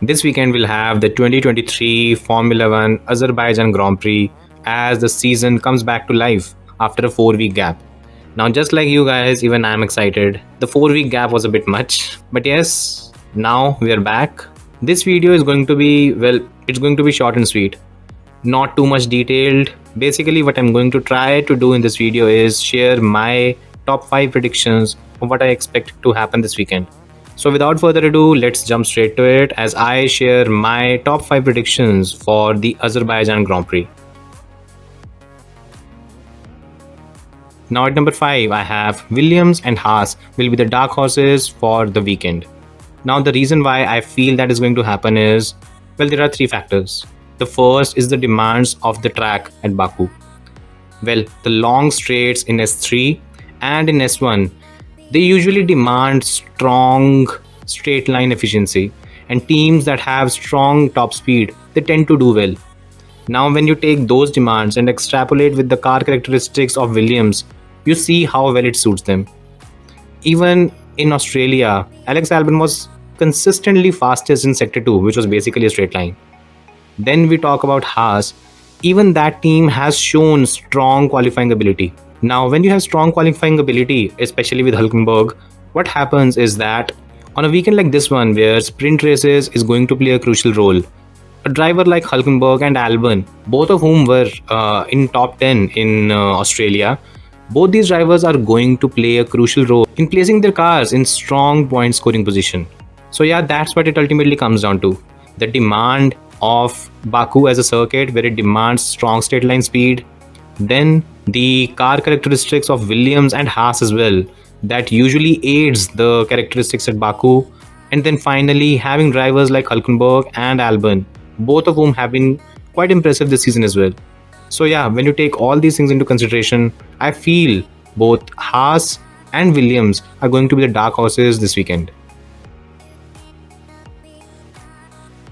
This weekend we'll have the 2023 Formula 1 Azerbaijan Grand Prix as the season comes back to life after a 4-week gap. Now, just like you guys, even I'm excited. The 4-week gap was a bit much, but yes, now we are back. This video is going to be, well, it's going to be short and sweet, not too much detailed. Basically, what I'm going to try to do in this video is share my top 5 predictions of what I expect to happen this weekend. So without further ado, let's jump straight to it as I share my top 5 predictions for the Azerbaijan Grand Prix. Now at number 5, I have Williams and Haas will be the dark horses for the weekend. Now the reason why I feel that is going to happen is, well, there are 3 factors. The first is the demands of the track at Baku. Well, the long straights in S3 and in S1, they usually demand strong straight line efficiency, and teams that have strong top speed, they tend to do well. Now when you take those demands and extrapolate with the car characteristics of Williams, you see how well it suits them. Even in Australia, Alex Albon was consistently fastest in Sector 2, which was basically a straight line. Then we talk about Haas. Even that team has shown strong qualifying ability. Now, when you have strong qualifying ability, especially with Hülkenberg, what happens is that on a weekend like this one, where sprint races is going to play a crucial role, a driver like Hülkenberg and Albon, both of whom were in top 10 in Australia, both these drivers are going to play a crucial role in placing their cars in strong point scoring position. So yeah, that's what it ultimately comes down to. The demand of Baku as a circuit where it demands strong straight line speed, then the car characteristics of Williams and Haas as well, that usually aids the characteristics at Baku, and then finally having drivers like Hülkenberg and Albon, both of whom have been quite impressive this season as well. So yeah, when you take all these things into consideration, I feel both Haas and Williams are going to be the dark horses this weekend.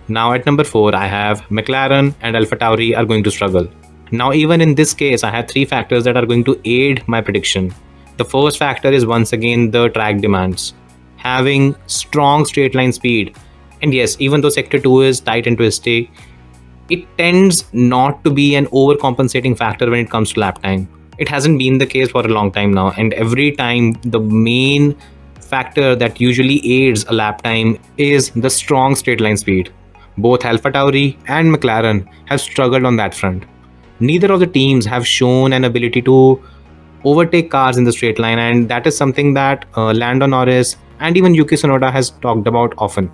Now at number 4, I have McLaren and Alfa Tauri are going to struggle. Now even in this case, I have 3 factors that are going to aid my prediction. The first factor is once again the track demands. Having strong straight line speed, and yes, even though Sector 2 is tight and twisty, it tends not to be an overcompensating factor when it comes to lap time. It hasn't been the case for a long time now, and every time the main factor that usually aids a lap time is the strong straight line speed. Both Alfa Tauri and McLaren have struggled on that front. Neither of the teams have shown an ability to overtake cars in the straight line, and that is something that Lando Norris and even Yuki Tsunoda has talked about often.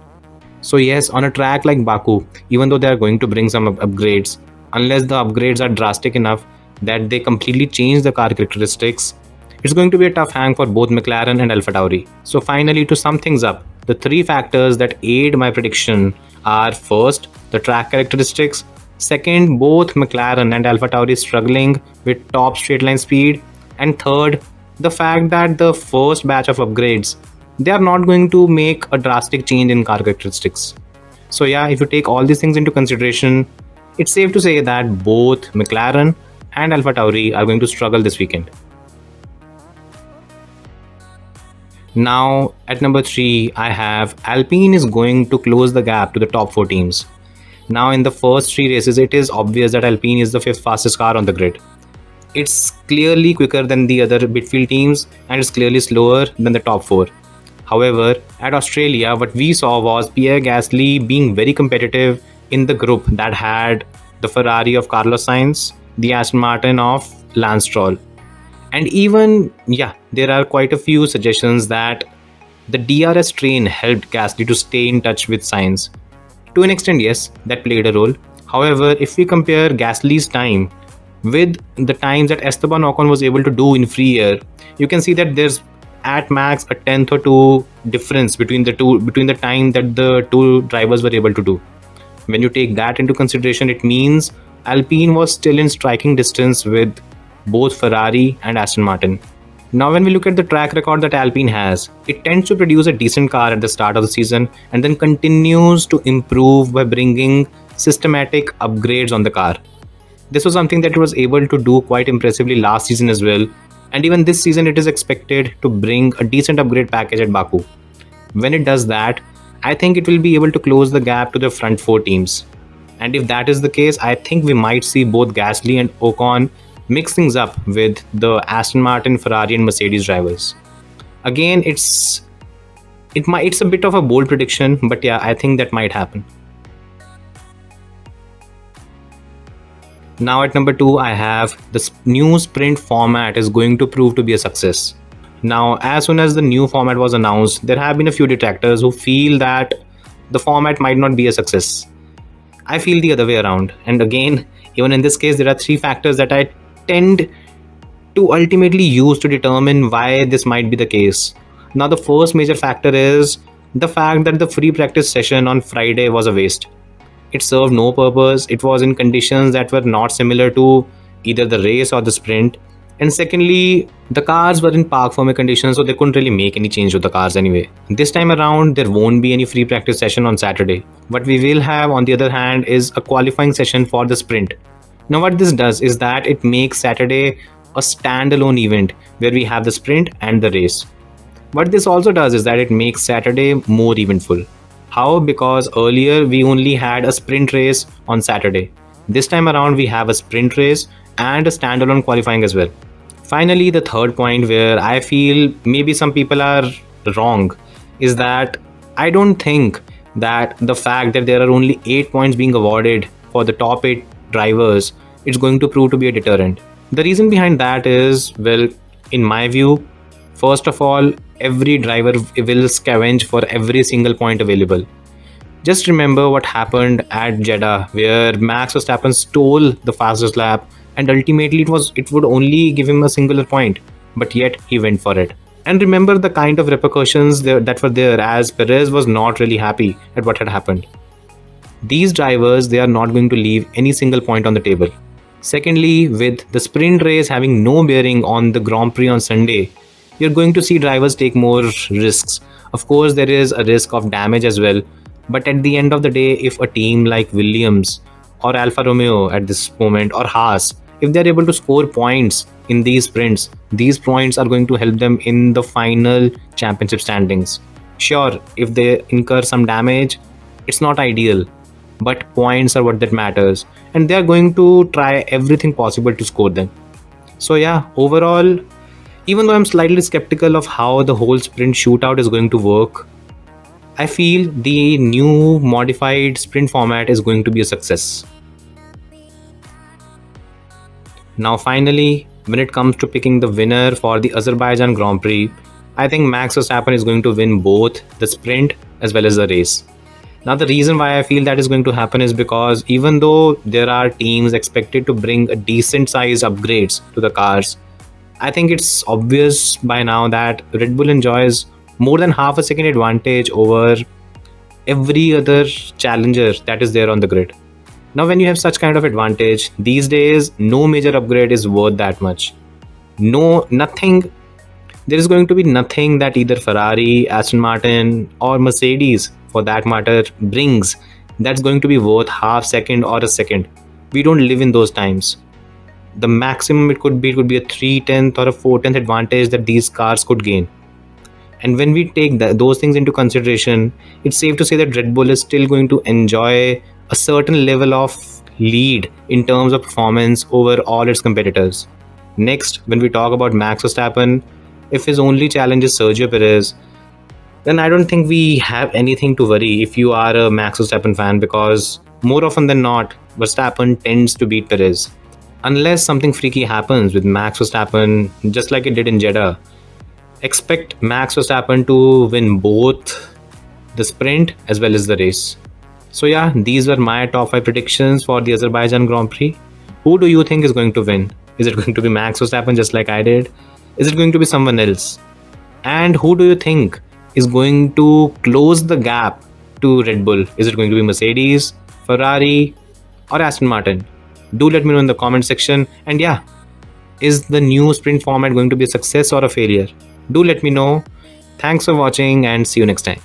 So yes, on a track like Baku, even though they are going to bring some upgrades, unless the upgrades are drastic enough that they completely change the car characteristics, it's going to be a tough hang for both McLaren and Alfa Tauri. So finally, to sum things up, the 3 factors that aid my prediction are: first, the track characteristics; second, both McLaren and Alfa Tauri struggling with top straight line speed; and third, the fact that the first batch of upgrades, they are not going to make a drastic change in car characteristics. So yeah, if you take all these things into consideration, it's safe to say that both McLaren and Alfa Tauri are going to struggle this weekend. Now at number 3, I have Alpine is going to close the gap to the top 4 teams. Now in the first 3 races, it is obvious that Alpine is the 5th fastest car on the grid. It's clearly quicker than the other midfield teams, and it's clearly slower than the top 4. However, at Australia, what we saw was Pierre Gasly being very competitive in the group that had the Ferrari of Carlos Sainz, the Aston Martin of Lance Stroll. And even, yeah, there are quite a few suggestions that the DRS train helped Gasly to stay in touch with Sainz. To an extent, yes, that played a role. However, if we compare Gasly's time with the times that Esteban Ocon was able to do in free air, you can see that there's at max a 10th or 2 difference between the time that the 2 drivers were able to do. When you take that into consideration, it means Alpine was still in striking distance with both Ferrari and Aston Martin. Now when we look at the track record that Alpine has, it tends to produce a decent car at the start of the season and then continues to improve by bringing systematic upgrades on the car. This was something that it was able to do quite impressively last season as well, and even this season it is expected to bring a decent upgrade package at Baku. When it does that, I think it will be able to close the gap to the front four teams. And if that is the case, I think we might see both Gasly and Ocon mix things up with the Aston Martin, Ferrari, and Mercedes drivers. Again, it's a bit of a bold prediction, but yeah, I think that might happen. Now at number 2, I have the new sprint format is going to prove to be a success. Now, as soon as the new format was announced, there have been a few detractors who feel that the format might not be a success. I feel the other way around. And again, even in this case, there are three factors that I tend to ultimately use to determine why this might be the case. Now, the first major factor is the fact that the free practice session on Friday was a waste. It served no purpose. It was in conditions that were not similar to either the race or the sprint. And secondly, the cars were in park firming conditions, so they couldn't really make any change to the cars anyway. This time around, there won't be any free practice session on Saturday. What we will have, on the other hand, is a qualifying session for the sprint. Now, what this does is that it makes Saturday a standalone event where we have the sprint and the race. What this also does is that it makes Saturday more eventful. How? Because earlier we only had a sprint race on Saturday. This time around we have a sprint race and a standalone qualifying as well. Finally, the third point where I feel maybe some people are wrong is that I don't think that the fact that there are only 8 points being awarded for the top 8 drivers, it's going to prove to be a deterrent. The reason behind that is, well, in my view, first of all, every driver will scavenge for every single point available. Just remember what happened at Jeddah, where Max Verstappen stole the fastest lap, and ultimately it would only give him a singular point, but yet he went for it. And remember the kind of repercussions that were there, as Perez was not really happy at what had happened. These drivers, they are not going to leave any single point on the table. Secondly, with the sprint race having no bearing on the Grand Prix on Sunday, you're going to see drivers take more risks. Of course, there is a risk of damage as well. But at the end of the day, if a team like Williams or Alfa Romeo at this moment or Haas, if they're able to score points in these sprints, these points are going to help them in the final championship standings. Sure, if they incur some damage, it's not ideal, but points are what that matters. And they're going to try everything possible to score them. So yeah, overall, even though I'm slightly skeptical of how the whole sprint shootout is going to work, I feel the new modified sprint format is going to be a success. Now finally, when it comes to picking the winner for the Azerbaijan Grand Prix, I think Max Verstappen is going to win both the sprint as well as the race. Now the reason why I feel that is going to happen is because even though there are teams expected to bring a decent sized upgrades to the cars, I think it's obvious by now that Red Bull enjoys more than half a second advantage over every other challenger that is there on the grid. Now, when you have such kind of advantage, these days, no major upgrade is worth that much. Nothing. There is going to be nothing that either Ferrari, Aston Martin, or Mercedes, for that matter, brings that's going to be worth half second or a second. We don't live in those times. The maximum it could be a 3/10 or a 4/10 advantage that these cars could gain. And when we take those things into consideration, it's safe to say that Red Bull is still going to enjoy a certain level of lead in terms of performance over all its competitors. Next, when we talk about Max Verstappen, if his only challenge is Sergio Perez, then I don't think we have anything to worry if you are a Max Verstappen fan, because more often than not, Verstappen tends to beat Perez. Unless something freaky happens with Max Verstappen, just like it did in Jeddah, expect Max Verstappen to win both the sprint as well as the race. So yeah, these were my top 5 predictions for the Azerbaijan Grand Prix. Who do you think is going to win? Is it going to be Max Verstappen just like I did? Is it going to be someone else? And who do you think is going to close the gap to Red Bull? Is it going to be Mercedes, Ferrari, or Aston Martin? Do let me know in the comment section. And yeah, is the new sprint format going to be a success or a failure? Do let me know. Thanks for watching and see you next time.